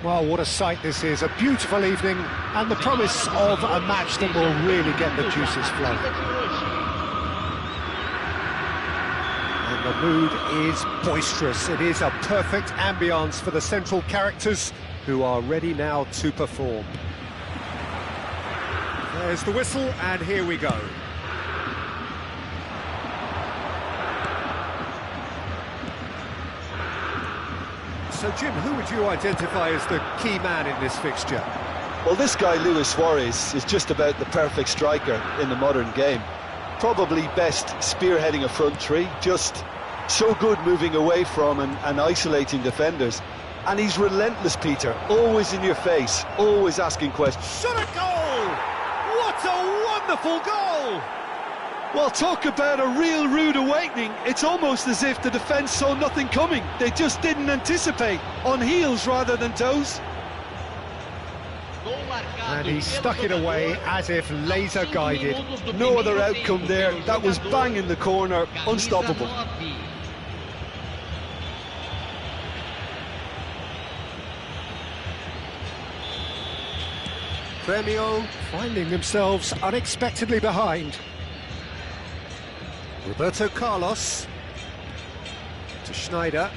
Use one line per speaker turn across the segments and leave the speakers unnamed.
Well, what a sight this is, a beautiful evening, and the promise of a match that will really get the juices flowing. And the mood is boisterous. It is a perfect ambience for the central characters who are ready now to perform. There's the whistle, and here we go. So, Jim, who would you identify as the key man in this fixture?
Well, this guy, Luis Suarez, is just about the perfect striker in the modern game. Probably best spearheading a front three, just so good moving away from and isolating defenders. And he's relentless, Peter, always in your face, always asking questions.
Shot a goal! What a wonderful goal!
Well, talk about a real rude awakening. It's almost as if the defence saw nothing coming. They just didn't anticipate, on heels rather than toes.
And he stuck it away as if laser guided.
No other outcome there. That was bang in the corner, unstoppable.
Grêmio finding themselves unexpectedly behind. Roberto Carlos to Schneider.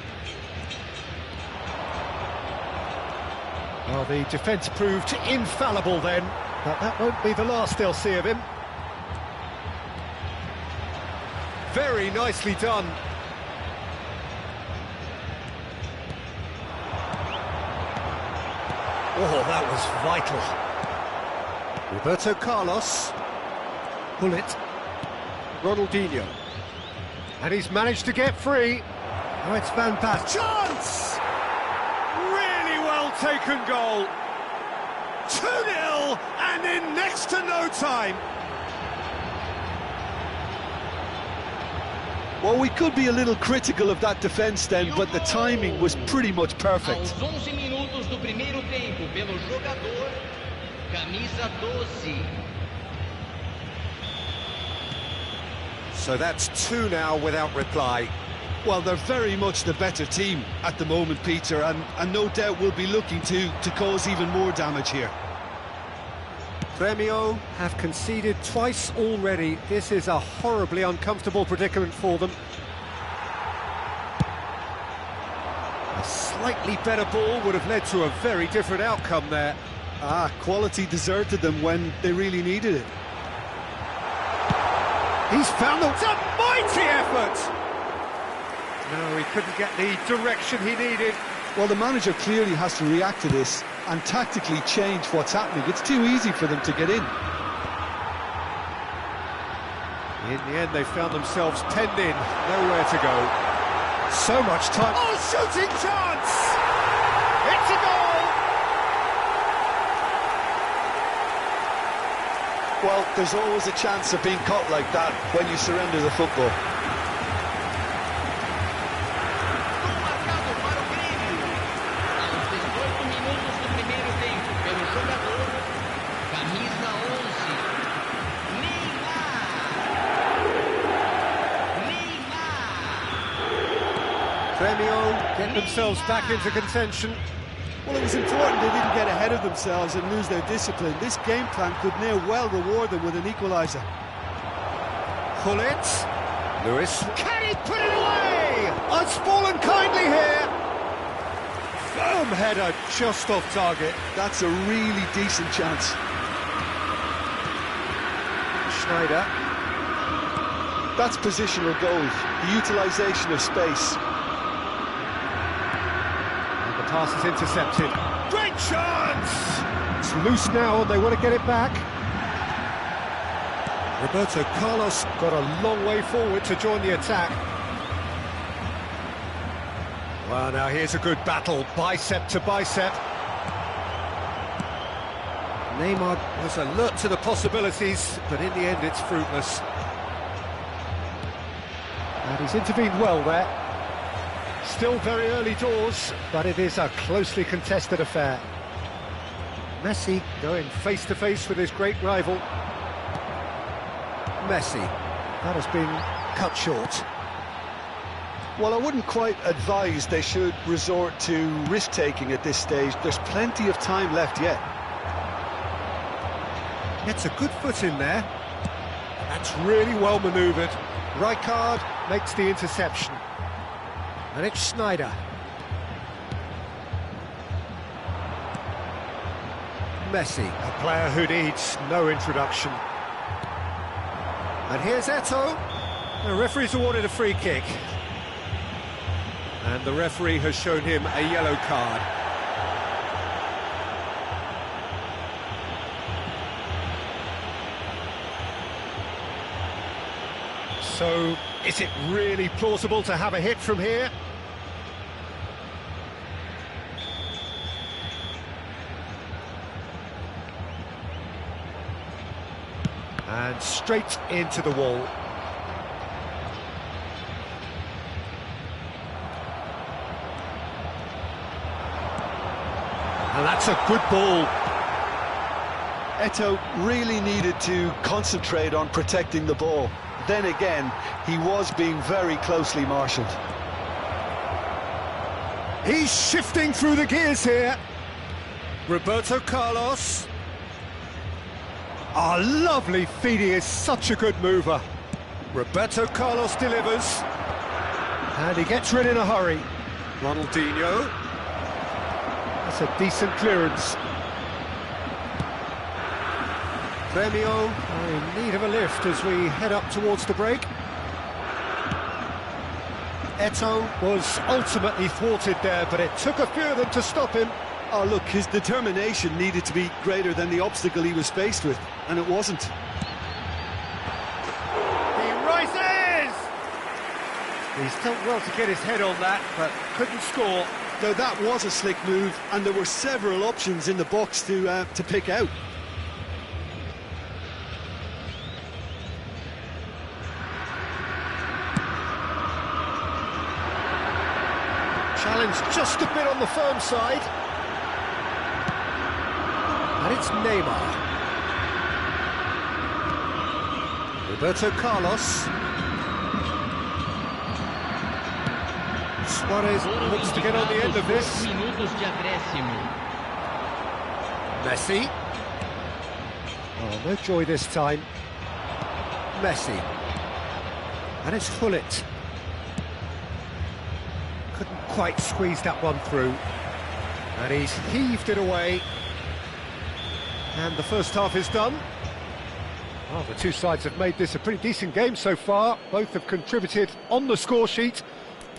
Well, the defence proved infallible then, but that won't be the last they'll see of him. Very nicely done. Oh, that was vital. Roberto Carlos. Pull it. Ronaldinho. And he's managed to get free. Oh, it's Van Basten. Chance! Really well taken goal. 2-0 and in next to no time.
Well, we could be a little critical of that defence then, but the timing was pretty much perfect.
Aos 11 minutos do primeiro tempo, pelo jogador, camisa 12.
So that's 2 now without reply.
Well, they're very much the better team at the moment, Peter, and no doubt will be looking to cause even more damage here.
Grêmio have conceded twice already. This is a horribly uncomfortable predicament for them. A slightly better ball would have led to a very different outcome there.
Quality deserted them when they really needed it.
He's found the... It's a mighty effort! No, he couldn't get the direction he needed.
Well, the manager clearly has to react to this and tactically change what's happening. It's too easy for them to get in.
In the end, they found themselves penned in, nowhere to go. So much time. Oh, shooting chance! It's a goal!
Well, there's always a chance of being caught like that when you surrender the football.
Grêmio get themselves back into contention.
Well, it was important they didn't get ahead of themselves and lose their discipline. This game plan could near well reward them with an equaliser.
Pull it. Lewis. Can he put it away? It's fallen kindly here. Firm header just off target.
That's a really decent chance.
Schneider.
That's positional goals, the utilisation of space.
Pass is intercepted. Great chance! It's loose now and they want to get it back. Roberto Carlos got a long way forward to join the attack. Well, now here's a good battle, bicep to bicep. Neymar was alert to the possibilities, but in the end it's fruitless. And he's intervened well there. Still very early doors, but it is a closely contested affair. Messi going face-to-face with his great rival. Messi. That has been cut short.
Well, I wouldn't quite advise they should resort to risk-taking at this stage. There's plenty of time left yet.
Gets a good foot in there. That's really well manoeuvred. Rijkaard makes the interception. And it's Sneijder. Messi, a player who needs no introduction. And here's Eto'o. The referee's awarded a free kick. And the referee has shown him a yellow card. So, is it really plausible to have a hit from here? And straight into the wall. And that's a good ball.
Eto'o really needed to concentrate on protecting the ball. Then again, he was being very closely marshalled.
He's shifting through the gears here. Roberto Carlos. Oh, lovely feed, he is such a good mover. Roberto Carlos delivers. And he gets rid in a hurry. Ronaldinho. That's a decent clearance. Grêmio are in need of a lift as we head up towards the break. Eto'o was ultimately thwarted there, but it took a few of them to stop him.
Oh, look, his determination needed to be greater than the obstacle he was faced with, and it wasn't.
He rises! He's done well to get his head on that, but couldn't score.
Though that was a slick move, and there were several options in the box to pick out.
Challenge just a bit on the firm side. And it's Neymar. Roberto Carlos. Suarez looks to get on the end of this. Messi. Oh, no joy this time. Messi. And it's Gullit. Couldn't quite squeeze that one through. And he's heaved it away. And the first half is done. Well, the two sides have made this a pretty decent game so far. Both have contributed on the score sheet.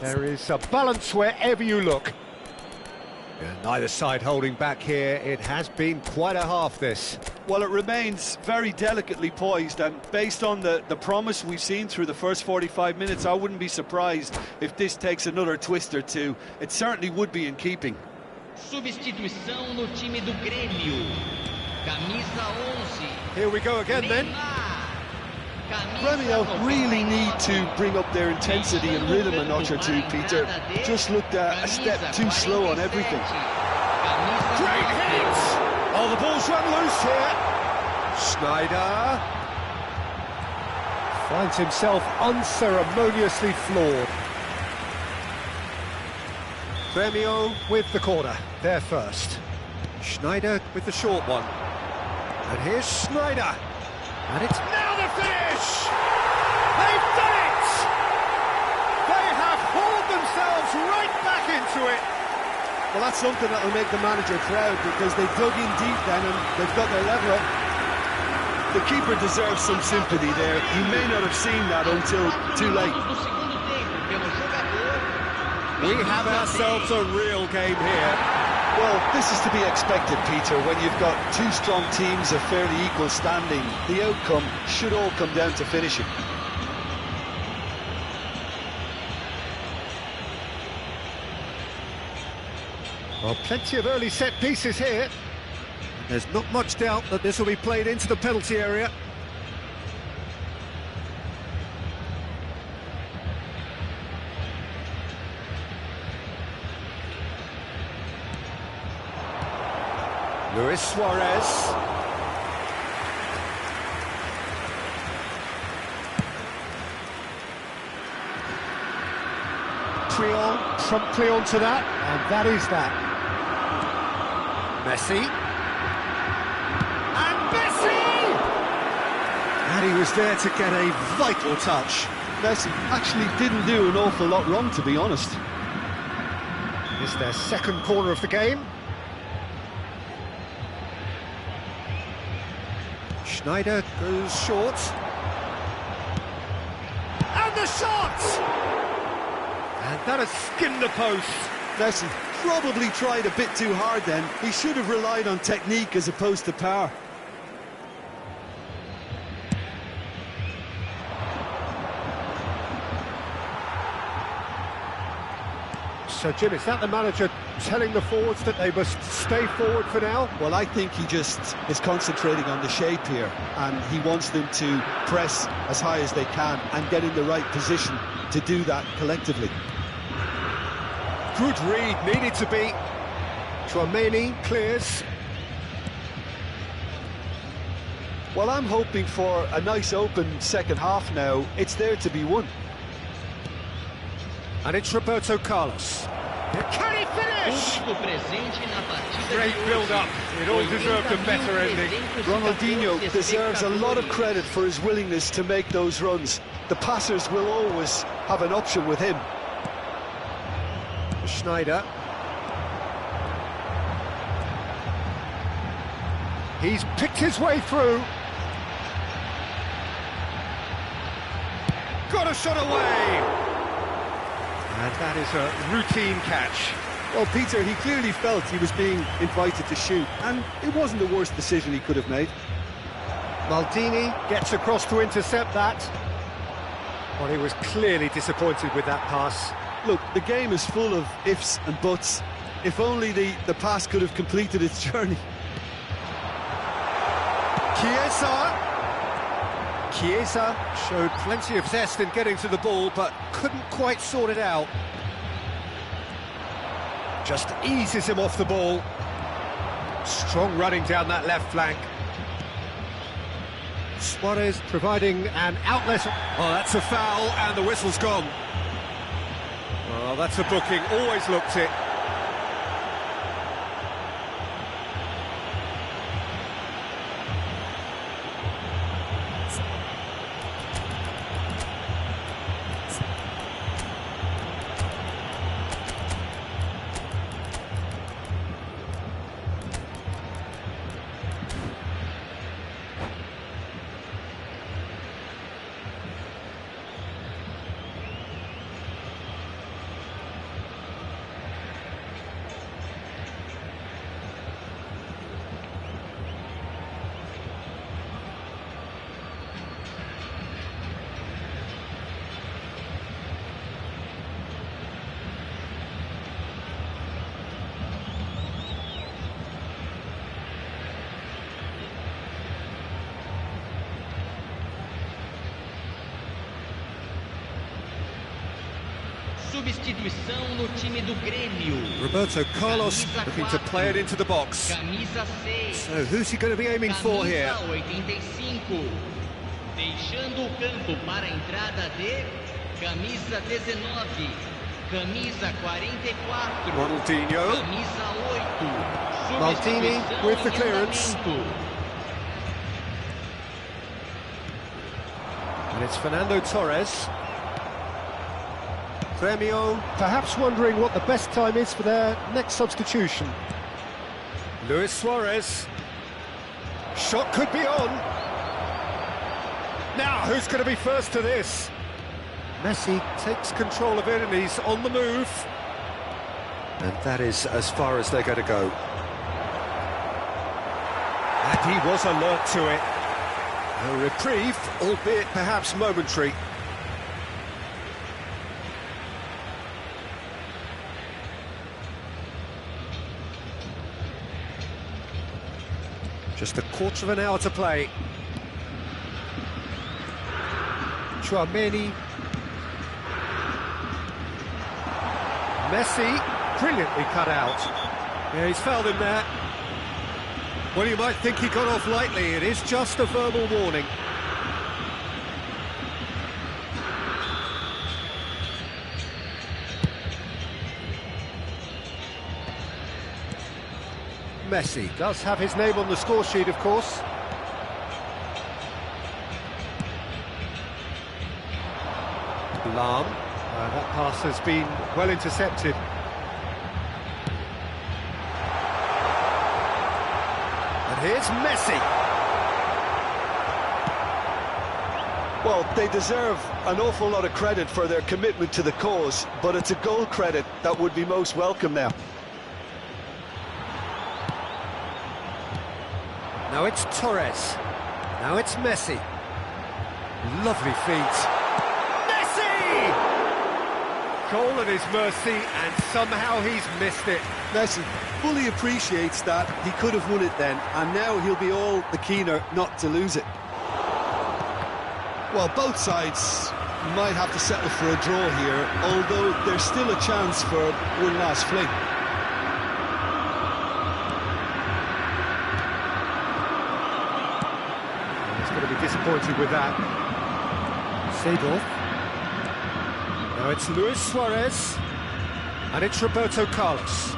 There is a balance wherever you look. And neither side holding back here. It has been quite a half, this.
Well, it remains very delicately poised, and based on the promise we've seen through the first 45 minutes, I wouldn't be surprised if this takes another twist or two. It certainly would be in keeping.
Substituição no time do Grêmio. Camisa 11.
Here we go again then.
Grêmio really need to bring up their intensity and rhythm a notch or two, Peter. Just looked a step too slow on everything.
Great hit! Oh, the ball's run loose here. Sneijder finds himself unceremoniously floored. Grêmio with the corner, there first. Sneijder with the short one. And here's Sneijder. And it's now the finish! They've done it! They have hauled themselves right back into it.
Well, that's something that will make the manager proud, because they dug in deep then and they've got their level up. The keeper deserves some sympathy there. He may not have seen that until too late.
We have ourselves a real game here.
Well, this is to be expected, Peter. When you've got two strong teams of fairly equal standing, the outcome should all come down to finishing.
Well, plenty of early set pieces here. There's not much doubt that this will be played into the penalty area. Luis Suarez. Montreal promptly onto that, and that is that. Messi. And Messi! And he was there to get a vital touch.
Messi actually didn't do an awful lot wrong, to be honest.
It's their second corner of the game. Schneider goes short. And the shot! And that has skimmed the post.
Messi probably tried a bit too hard then. He should have relied on technique as opposed to power.
So, Jim, is that the manager telling the forwards that they must stay forward for now?
Well, I think he just is concentrating on the shape here, and he wants them to press as high as they can and get in the right position to do that collectively.
Good read, needed to be. Chouameni clears.
Well, I'm hoping for a nice open second half now. It's there to be won.
And it's Roberto Carlos. Can he finish? Great build-up. It all deserved a better ending.
Ronaldinho deserves a lot of credit for his willingness to make those runs. The passers will always have an option with him.
Schneider. He's picked his way through. Got a shot away. And that is a routine catch.
Well, Peter, he clearly felt he was being invited to shoot, and it wasn't the worst decision he could have made.
Maldini gets across to intercept that. Well, he was clearly disappointed with that pass.
Look, the game is full of ifs and buts. If only the pass could have completed its journey.
Chiesa showed plenty of zest in getting to the ball, but couldn't quite sort it out. Just eases him off the ball. Strong running down that left flank. Suarez providing an outlet. Oh, that's a foul, and the whistle's gone. Oh, that's a booking, always looked it.
Substituição no time do Grêmio.
Roberto Carlos looking to play it into the box.
Camisa 6.
So who's he going to be aiming for here?
Camisa 85. Deixando o campo para a entrada de camisa 19. Camisa 44.
Ronaldinho.
Camisa 8.
Maldini with the clearance. And it's Fernando Torres. Grêmio perhaps wondering what the best time is for their next substitution. Luis Suarez. Shot could be on. Now, who's going to be first to this? Messi takes control of it and he's on the move. And that is as far as they're going to go. And he was alert to it. A reprieve, albeit perhaps momentary. Just a quarter of an hour to play. Chouameni. Messi, brilliantly cut out. Yeah, he's fouled him there. Well, you might think he got off lightly. It is just a verbal warning. Messi does have his name on the score sheet, of course. Lam. That pass has been well intercepted. And here's Messi.
Well, they deserve an awful lot of credit for their commitment to the cause, but it's a goal credit that would be most welcome now.
Now it's Torres. Now it's Messi. Lovely feet. Messi! Goal at his mercy, and somehow he's missed it.
Messi fully appreciates that he could have won it then, and now he'll be all the keener not to lose it.
Well, both sides might have to settle for a draw here, although there's still a chance for one last fling.
He's going to be disappointed with that. Seedorf. Now it's Luis Suarez. And it's Roberto Carlos.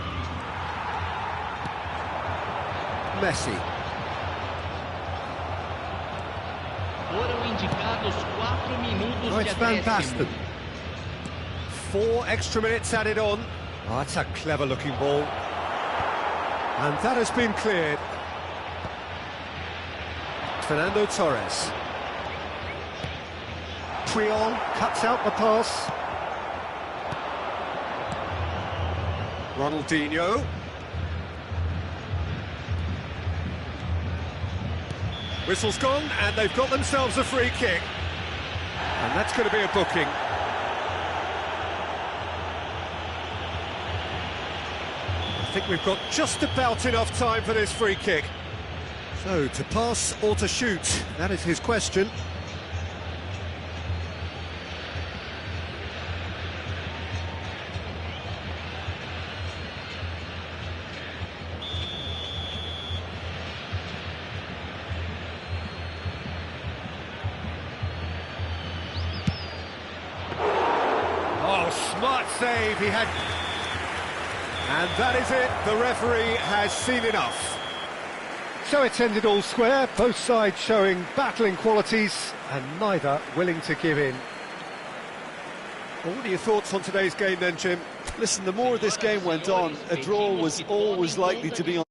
Messi.
Foram indicados 4 minutos
Oh,
de
it's Van
acréscimo.
Basten. 4 extra minutes added on. Oh, that's a clever-looking ball. And that has been cleared. Fernando Torres. Puyol cuts out the pass. Ronaldinho. Whistle's gone, and they've got themselves a free kick. And that's going to be a booking. I think we've got just about enough time for this free kick. So, to pass or to shoot, that is his question. Smart save, he had... And that is it, the referee has seen enough. So it's ended all square, both sides showing battling qualities and neither willing to give in. Well, what are your thoughts on today's game then, Jim?
Listen, the more this game went on, a draw was always likely to be on.